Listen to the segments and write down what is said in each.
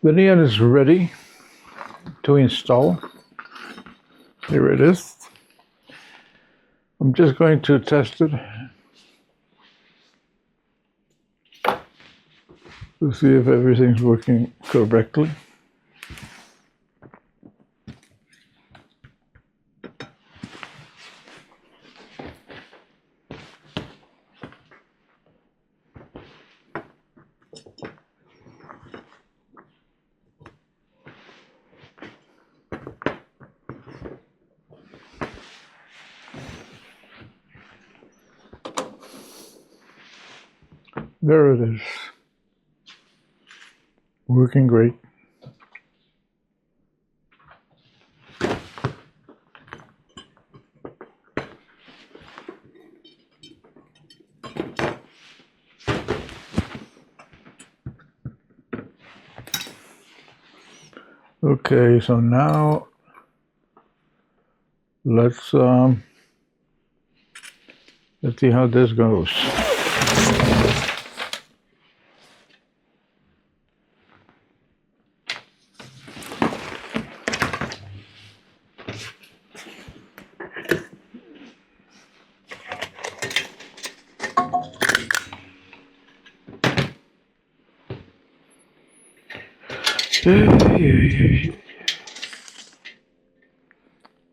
The neon is ready to install. Here it is. I'm just going to test it to see if everything's working correctly. There it is. Working great. Okay, so now let's see how this goes.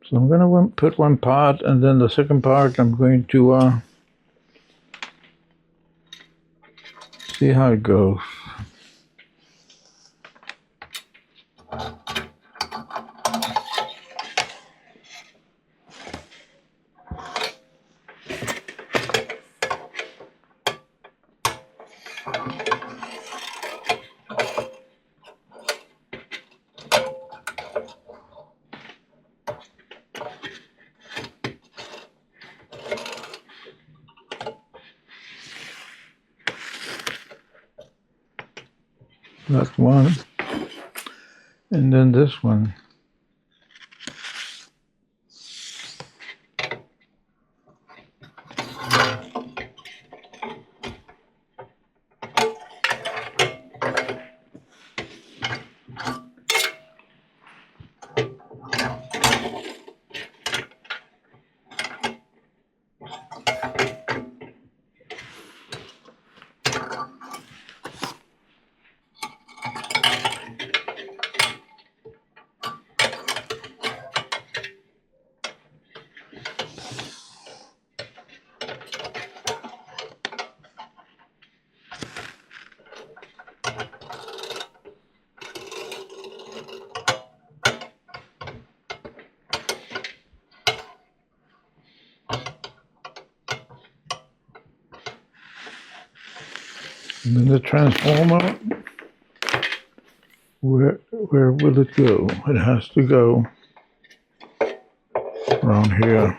So I'm going to put one part, and then the second part I'm going to see how it goes. That's one, and then this one. And then the transformer, where will it go? It has to go around here.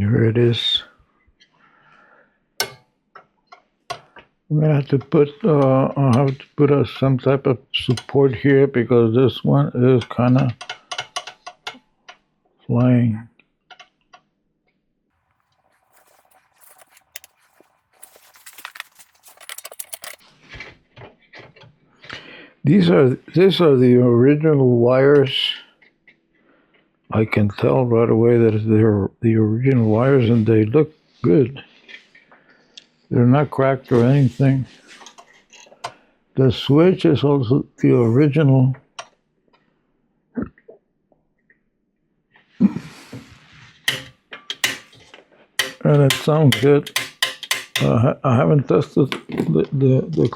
Here it is. I'm gonna have to put I'll have to put some type of support here because this one is kind of flying. These are the original wires. I can tell right away that they're the original wires, and they look good. They're not cracked or anything. The switch is also the original. And it sounds good. I haven't tested the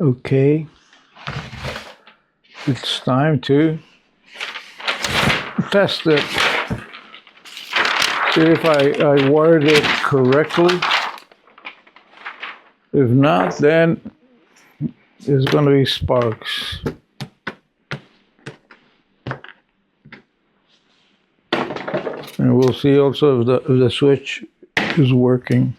Okay, it's time to test it. See if I wired it correctly. If not, then it's going to be sparks. And we'll see also if the switch is working.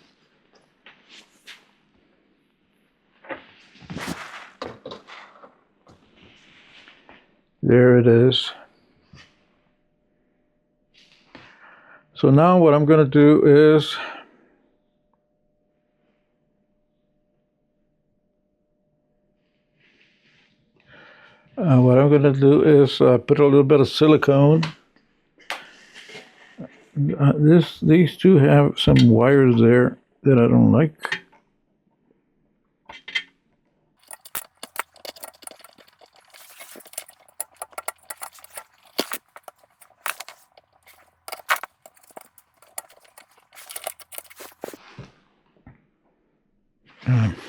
There it is. So now what I'm going to do is put a little bit of silicone. These two have some wires there that I don't like.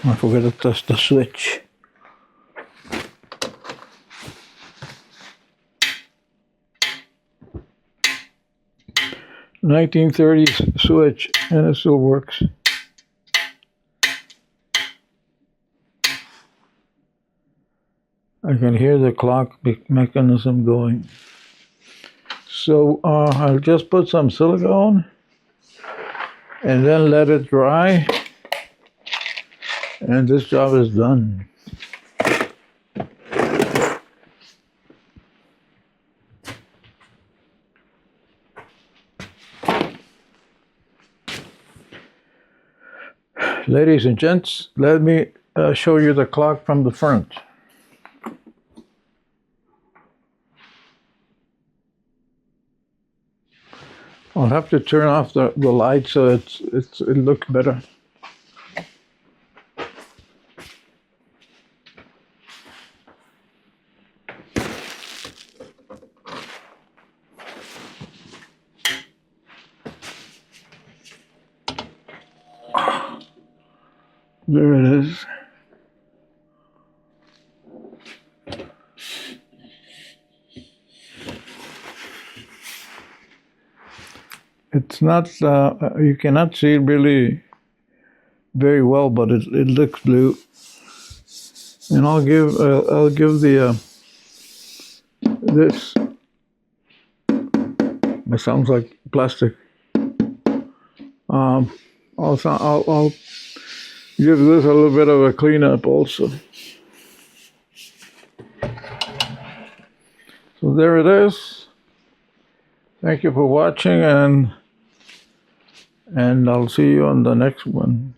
I forgot to test the switch. (1930s) switch, and it still works. I can hear the clock mechanism going. So I'll just put some silicone and then let it dry, and this job is done. Ladies and gents, let me show you the clock from the front. I'll have to turn off the light so it looks better. There it is. It's not, you cannot see it really very well, but it looks blue. And I'll give the, this, it sounds like plastic. I'll give this a little bit of a cleanup also. So there it is. Thank you for watching, and I'll see you on the next one.